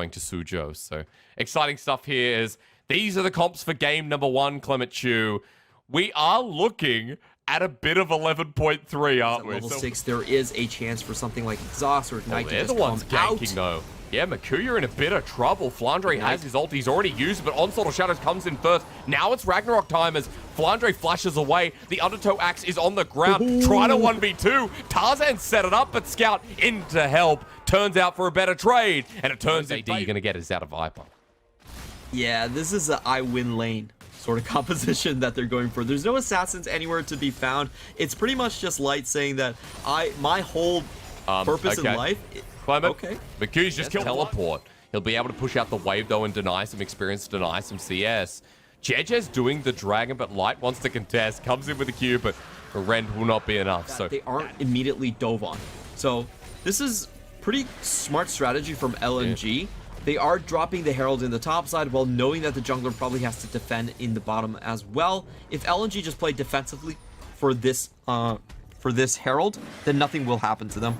going to Suzhou. So exciting stuff here is these are the comps for game number 1, Clement Chu. We are looking at a bit of 11.3, aren't we? Level 6, there is a chance for something like Exhaust or Ignite to they're just the ones come ganking, out. though. Yeah, Makuya in a bit of trouble. Flandre has his ult. He's already used it, but Onslaught of Shadows comes in first. Now it's Ragnarok time as Flandre flashes away. The Undertow Axe is on the ground. Try to 1v2. Tarzan set it up, but Scout in to help. Turns out for a better trade. And it turns AD you're going to get is out of Viper. Yeah, this is a I win lane sort of composition that they're going for. There's no assassins anywhere to be found. It's pretty much just Light saying that my whole purpose in life... Clement, okay. Makuya's just killed teleport. He'll be able to push out the wave, though, and deny some experience, deny some CS. JJ's doing the dragon, but Light wants to contest. Comes in with a Q, but a rend will not be enough. So they aren't immediately dove on. So this is pretty smart strategy from LNG. Yeah. They are dropping the Herald in the top side while knowing that the jungler probably has to defend in the bottom as well. If LNG just played defensively for this Herald, then nothing will happen to them.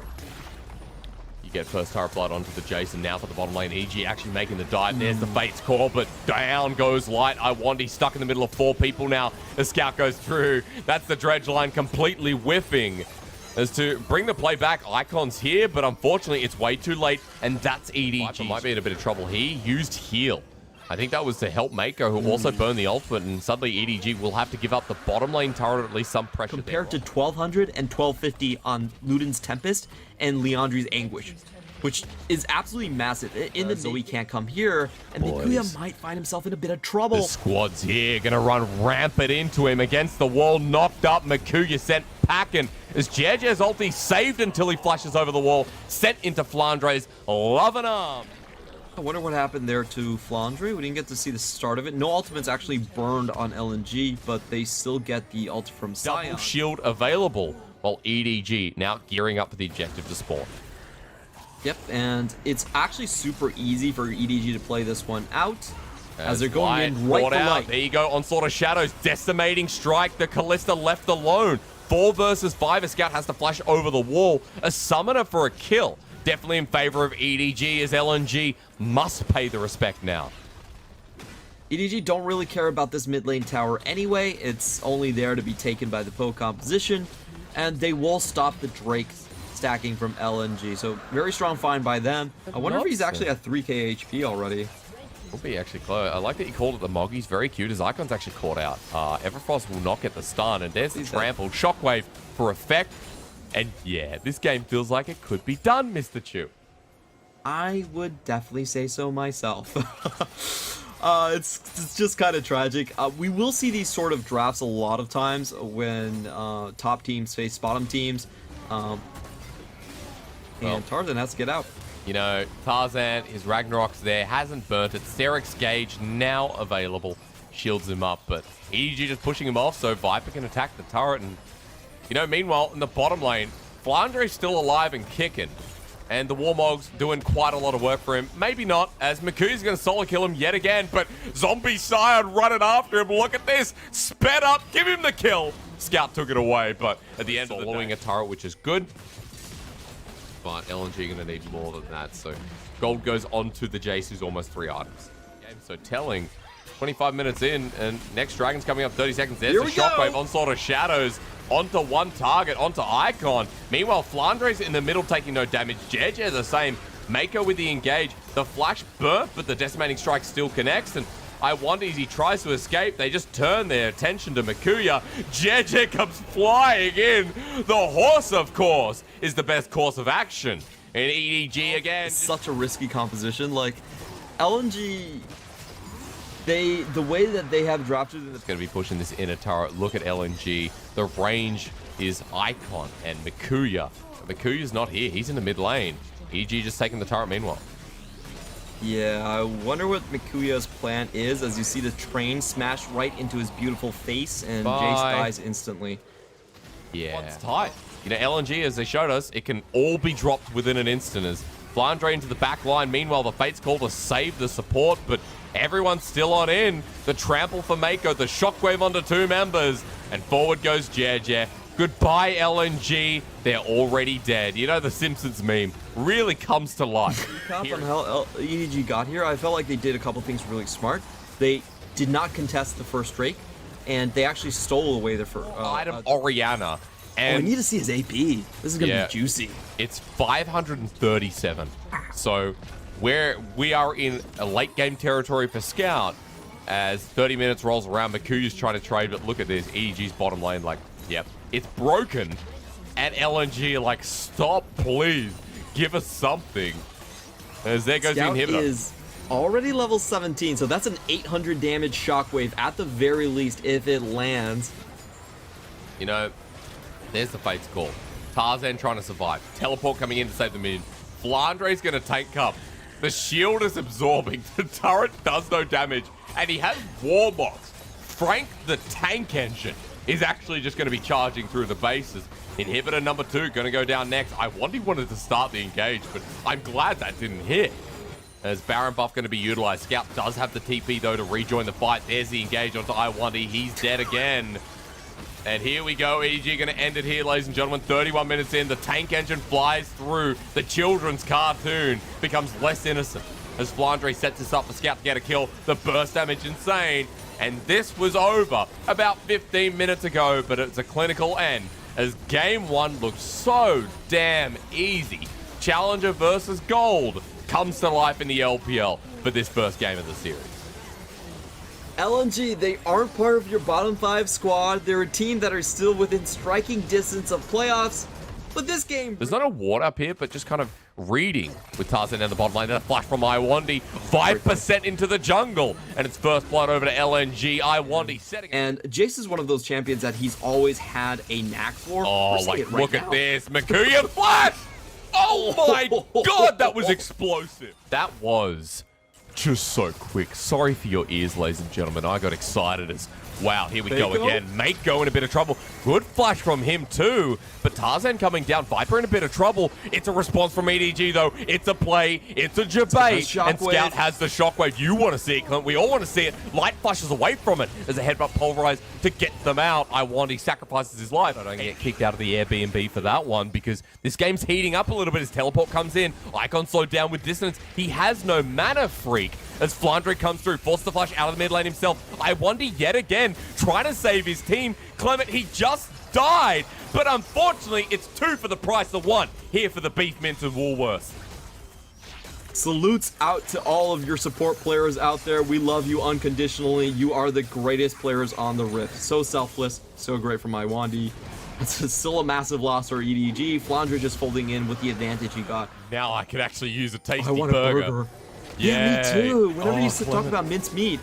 Get first turret blood onto the Jason. Now for the bottom lane. EDG actually making the dive. There's the Fate's Call, but down goes Light. He's stuck in the middle of 4 people now. The Scout goes through. That's the dredge line completely whiffing. As to bring the play back, Icon's here, but unfortunately it's way too late, and that's EDG. Viper might be in a bit of trouble. He used heal. I think that was to help Mako, who also burned the ultimate, and suddenly EDG will have to give up the bottom lane turret, at least some pressure. Compared to 1200 and 1250 on Luden's Tempest and Leandri's Anguish, which is absolutely massive. In the Zoe can't come here, and Makuya might find himself in a bit of trouble. The squad's here, gonna run rampant into him against the wall, knocked up. Makuya sent packing as JJ's ulti saved until he flashes over the wall, sent into Flandre's loving arm. I wonder what happened there to Flandre. We didn't get to see the start of it. No ultimates actually burned on LNG, but they still get the ult from Sion. Double shield available, while EDG now gearing up for the objective to spawn. Yep, and it's actually super easy for EDG to play this one out as they're going in right for Light. There you go, Onslaught of Shadows, decimating strike. The Kalista left alone. 4 versus 5. A Scout has to flash over the wall. A summoner for a kill. Definitely in favor of EDG as LNG must pay the respect now. EDG don't really care about this mid lane tower anyway. It's only there to be taken by the Poe composition, and they will stop the Drake stacking from LNG. So very strong find by them. I wonder if he's actually at 3k HP already. Will be actually close. I like that you called it the Moggy's very cute. His Icon's actually caught out. Everfrost will not get the stun, and there's the trample. Shockwave for effect. And yeah, this game feels like it could be done, Mr. Chu. I would definitely say so myself. It's just kind of tragic. We will see these sort of drafts a lot of times when top teams face bottom teams. And Tarzan has to get out. You know, Tarzan, his Ragnarok's there, hasn't burnt it. Serex's Gauge now available, shields him up, but EDG just pushing him off so Viper can attack the turret. And you know, meanwhile, in the bottom lane, Flandre's still alive and kicking. And the Warmog's doing quite a lot of work for him. Maybe not, as Makuya's going to solo kill him yet again, but Zombie Scion running after him. Look at this. Sped up. Give him the kill. Scout took it away, but at the end, following a turret, which is good. But LNG going to need more than that, so gold goes on to the Jace, who's almost 3 items. So telling, 25 minutes in, and next Dragon's coming up 30 seconds. There's the Shockwave, Onslaught of Shadows. Onto one target, onto Icon. Meanwhile, Flandre's in the middle taking no damage. JJ the same. Mako with the engage. The flash burnt, but the decimating strike still connects. And I wonder as he tries to escape, they just turn their attention to Makuya. JJ comes flying in. The horse, of course, is the best course of action. And EDG again. It's such a risky composition. Like, LNG... the way that they have dropped it, it's going to be pushing this inner turret. Look at LNG. The range is Icon and Makuya. Makuya's not here. He's in the mid lane. EG just taking the turret meanwhile. Yeah, I wonder what Makuya's plan is as you see the train smash right into his beautiful face and Jace dies instantly. Yeah. It's tight. You know, LNG, as they showed us, it can all be dropped within an instant as Flandre into the back line. Meanwhile, the Fate's Call to save the support, but everyone's still on in. The trample for Mako, the shockwave onto 2 members, and forward goes JJ. Goodbye, LNG. They're already dead. You know the Simpsons meme. really comes to life. On how EDG got here, I felt like they did a couple things really smart. They did not contest the first Drake, and they actually stole away the first item Orianna. And I need to see his AP. This is gonna be juicy. It's 537. So we are in a late game territory for Scout. As 30 minutes rolls around, Mikuya's trying to trade, but look at this. EDG's bottom lane, like, yep, it's broken. And LNG are like, stop, please. Give us something. As there goes Scout the inhibitor. Is already level 17, so that's an 800 damage shockwave at the very least if it lands. You know, there's the Fate's call. Tarzan trying to survive. Teleport coming in to save the minion. Flandre's going to tank up. The shield is absorbing. The turret does no damage. And he has Warbox. Frank, the tank engine, is actually just going to be charging through the bases. Inhibitor number 2 going to go down next. I wonder he wanted to start the engage, but I'm glad that didn't hit. As Baron buff going to be utilized. Scout does have the TP, though, to rejoin the fight. There's the engage onto I1D. He's dead again. And here we go. EDG going to end it here, ladies and gentlemen. 31 minutes in. The tank engine flies through. The children's cartoon becomes less innocent as Flandre sets this up for Scout to get a kill. The burst damage insane. And this was over about 15 minutes ago, but it's a clinical end as game 1 looks so damn easy. Challenger versus Gold comes to life in the LPL for this first game of the series. LNG, they aren't part of your bottom 5 squad. They're a team that are still within striking distance of playoffs. But this game... There's not a ward up here, but just kind of reading with Tarzan down the bottom lane. Then a flash from I1D. 5% into the jungle. And it's first blood over to LNG. I1D setting... And Jace is one of those champions that he's always had a knack for. Oh, like, look at this. Mikuya flash! Oh my god, that was explosive. That was... just so quick. Sorry for your ears, ladies and gentlemen. I got excited as, wow, here we go again. Mako in a bit of trouble. Good flash from him too. But Tarzan coming down. Viper in a bit of trouble. It's a response from EDG though. It's a play. It's a debate. And Scout has the shockwave. You want to see it, Clint. We all want to see it. Light flashes away from it. There's a headbutt pulverized to get them out. He sacrifices his life. I don't get kicked out of the Airbnb for that one because this game's heating up a little bit as teleport comes in. Icon slowed down with dissonance. He has no mana freak. As Flandre comes through, forced the flash out of the mid lane himself. I wonder yet again, trying to save his team. Clement, he just died, but unfortunately, it's 2 for the price of 1 here for the Beef Mints and Woolworths. Salutes out to all of your support players out there. We love you unconditionally. You are the greatest players on the Rift. So selfless, so great from Iwandi. It's still a massive loss for EDG. Flandre just folding in with the advantage he got. Now I can actually use a tasty I want burger. A burger. Yeah, me too. Whenever you talk about minced meat.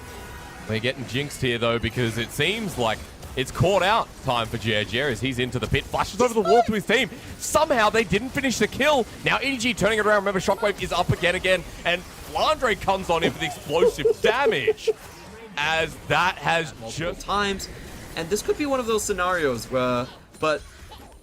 We're getting jinxed here, though, because it seems like it's caught out time for JJ as he's into the pit. Flashes over the wall to his team. Somehow they didn't finish the kill. Now EDG turning it around. Remember, Shockwave is up again. And Flandre comes on in for the explosive damage. As that has just... times. And this could be one of those scenarios where... But...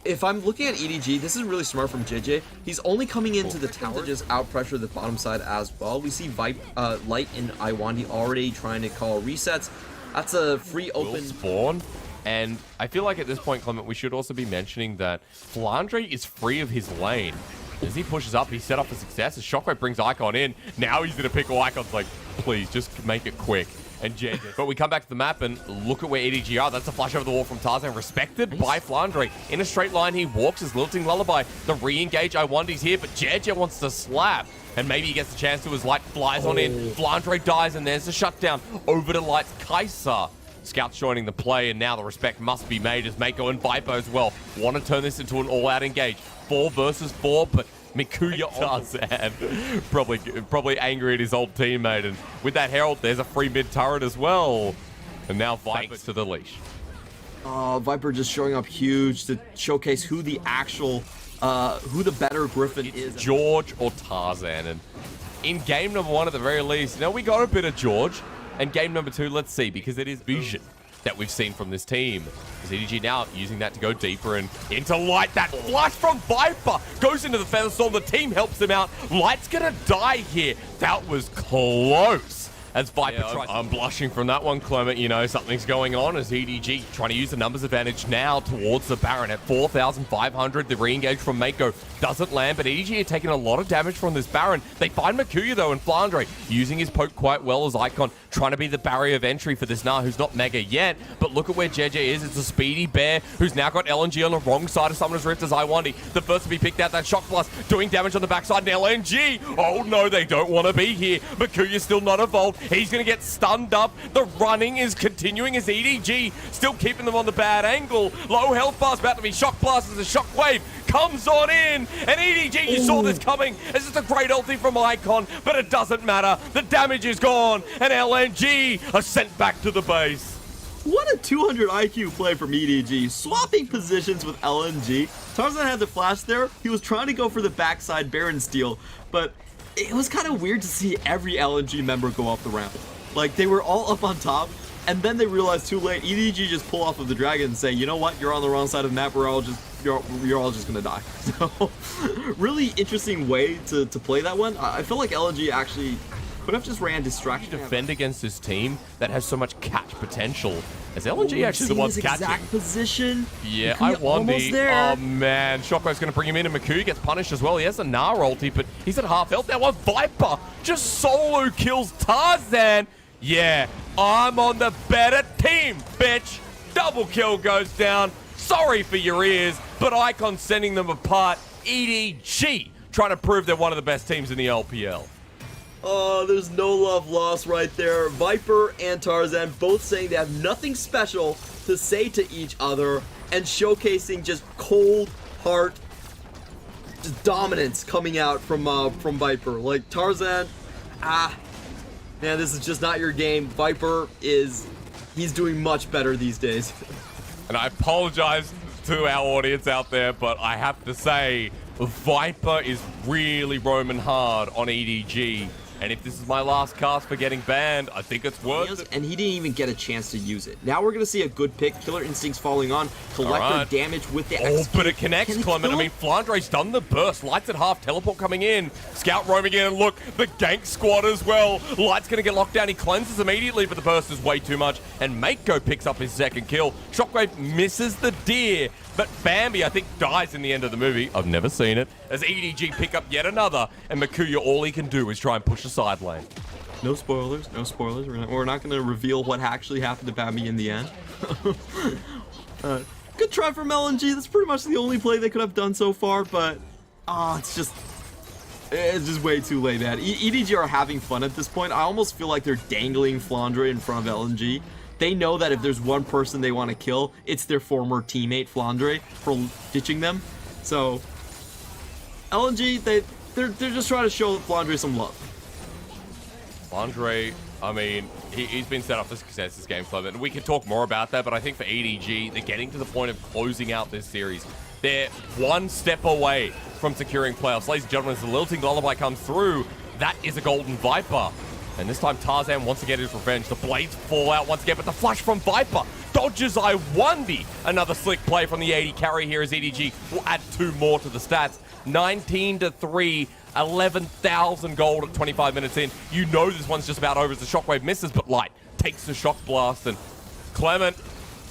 if I'm looking at EDG, this is really smart from JJ. He's only coming into the tower to just out-pressure the bottom side as well. We see Light and Iwandi already trying to call resets. That's a free open... spawn. And I feel like at this point, Clement, we should also be mentioning that Flandre is free of his lane. As he pushes up, he's set up for success. As Shockwave brings Icon in, now he's going to pickle Icon's like, please, just make it quick. And JJ. But we come back to the map and look at where EDG are. That's a flash over the wall from Tarzan. Respected by Flandre. In a straight line, he walks his lilting lullaby. The re-engage I1D's here, but JJ wants to slap. And maybe he gets the chance to as Light flies on in. Flandre dies, and there's the shutdown. Over to Light's KaiSser. Scouts joining the play, and now the respect must be made as Mako and Viper as well want to turn this into an all-out engage. 4 versus 4, but Mikuya Tarzan probably angry at his old teammate. And with that Herald, there's a free mid turret as well. And now Viper to the leash. Viper just showing up huge to showcase who the actual, who the better Griffin is. George or Tarzan. And in game number 1 at the very least, we got a bit of George. And game number 2, let's see, because it is vision that we've seen from this team. Is EDG now using that to go deeper and into Light. That flash from Viper goes into the Featherstorm. The team helps him out. Light's gonna die here. That was close. as Viper tries. I'm blushing from that one, Clement. You know, something's going on as EDG trying to use the numbers advantage now towards the Baron at 4,500. The re-engage from Mako doesn't land, but EDG are taking a lot of damage from this Baron. They find Makuya, though, and Flandre using his poke quite well as Icon, trying to be the barrier of entry for this Nah, who's not mega yet. But look at where JJ is. It's a speedy bear who's now got LNG on the wrong side of Summoner's Rift as Iwandi. The first to be picked out, that Shock Blast, doing damage on the backside, and LNG. Oh, no, they don't want to be here. Makuya's still not evolved. He's going to get stunned up. The running is continuing as EDG still keeping them on the bad angle. Low health bar's about to be Shock Blast as the Shockwave comes on in. And EDG, you saw this coming. It's just a great ulti from Icon, but it doesn't matter. The damage is gone, and LNG are sent back to the base. What a 200 IQ play from EDG, swapping positions with LNG. Tarzan had the flash there. He was trying to go for the backside Baron steal, but it was kind of weird to see every LNG member go up the ramp. Like, they were all up on top, and then they realized too late. EDG just pull off of the dragon and say, you know what, you're on the wrong side of the map, you're all just gonna die. So, really interesting way to play that one. I feel like LNG actually could have just ran distraction. Defend against this team that has so much catch potential. As LNG actually the one's catching. Exact position. Yeah, I wonder. Oh man, Shockwave's going to bring him in, and Makuya gets punished as well. He has a Gnar ulti, but he's at half health. That one Viper just solo kills Tarzan. Yeah, I'm on the better team, bitch. Double kill goes down. Sorry for your ears, but Icon sending them apart. EDG trying to prove they're one of the best teams in the LPL. Oh, there's no love lost right there. Viper and Tarzan both saying they have nothing special to say to each other and showcasing just cold heart just dominance coming out from Viper. Like, Tarzan, man, this is just not your game. Viper he's doing much better these days. And I apologize to our audience out there, but I have to say, Viper is really roaming hard on EDG. And if this is my last cast for getting banned, I think it's worth it. And he didn't even get a chance to use it. Now we're going to see a good pick. Killer Instincts falling on. Collector damage with the XP. But it connects, Clement. I mean, Flandre's done the burst. Lights at half. Teleport coming in. Scout roaming in. And look, the gank squad as well. Light's going to get locked down. He cleanses immediately, but the burst is way too much. And Mako picks up his second kill. Shockwave misses the deer. But Bambi, I think, dies in the end of the movie. I've never seen it. As EDG pick up yet another, and Makuya, all he can do is try and push the side lane. No spoilers, no spoilers. We're not going to reveal what actually happened to Bambi in the end. Good try from LNG. That's pretty much the only play they could have done so far, but it's just way too late, man. EDG are having fun at this point. I almost feel like they're dangling Flandre in front of LNG. They know that if there's one person they want to kill, it's their former teammate Flandre for ditching them. So LNG, they're just trying to show Flandre some love. Flandre, I mean, he's been set up for success this game, Clement. And we can talk more about that, but I think for EDG, they're getting to the point of closing out this series. They're one step away from securing playoffs. Ladies and gentlemen, as the lilting lullaby comes through, that is a golden Viper. And this time Tarzan wants to get his revenge. The blades fall out once again, but the flash from Viper dodges Iwandi. Another slick play from the 80 carry here as EDG will add 2 more to the stats. 19-3, 11,000 gold at 25 minutes in. You know this one's just about over as the Shockwave misses, but Light takes the Shock Blast. And Clement,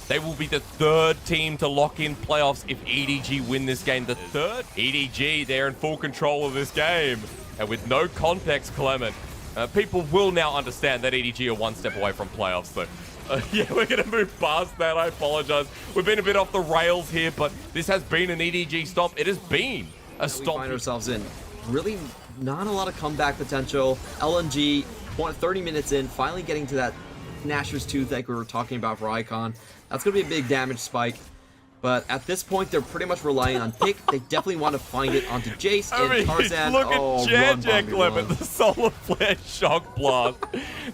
they will be the 3rd team to lock in playoffs if EDG win this game. The 3rd? EDG, they're in full control of this game. And with no context, Clement, people will now understand that EDG are one step away from playoffs, so yeah, we're going to move past that. I apologize. We've been a bit off the rails here, but this has been an EDG stomp. It has been a stomp. We find ourselves in really not a lot of comeback potential. LNG, 30 minutes in, finally getting to that Gnasher's Tooth like we were talking about for Icon. That's going to be a big damage spike. But at this point, they're pretty much relying on pick. They definitely want to find it onto Jace and Tarzan. Look at JJ, Clement, the solar flare shock blast.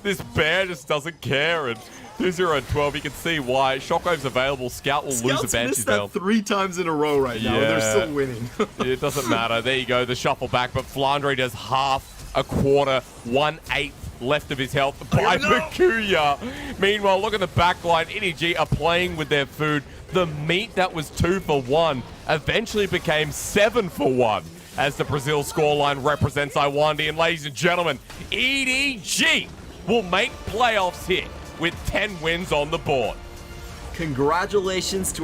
This bear just doesn't care. And 2-0-12, you can see why. Shockwave's available. Scout will lose a Banshee missed that 3 times in a row right now. They're still winning. It doesn't matter. There you go, the shuffle back. But Flandre does half, a quarter, 1/8 left of his health by Makuya. Meanwhile, look at the back line. EDG are playing with their food. The meat that was 2 for 1 eventually became 7 for 1 as the Brazil scoreline represents Iwandi. And ladies and gentlemen, EDG will make playoffs here with 10 wins on the board. Congratulations to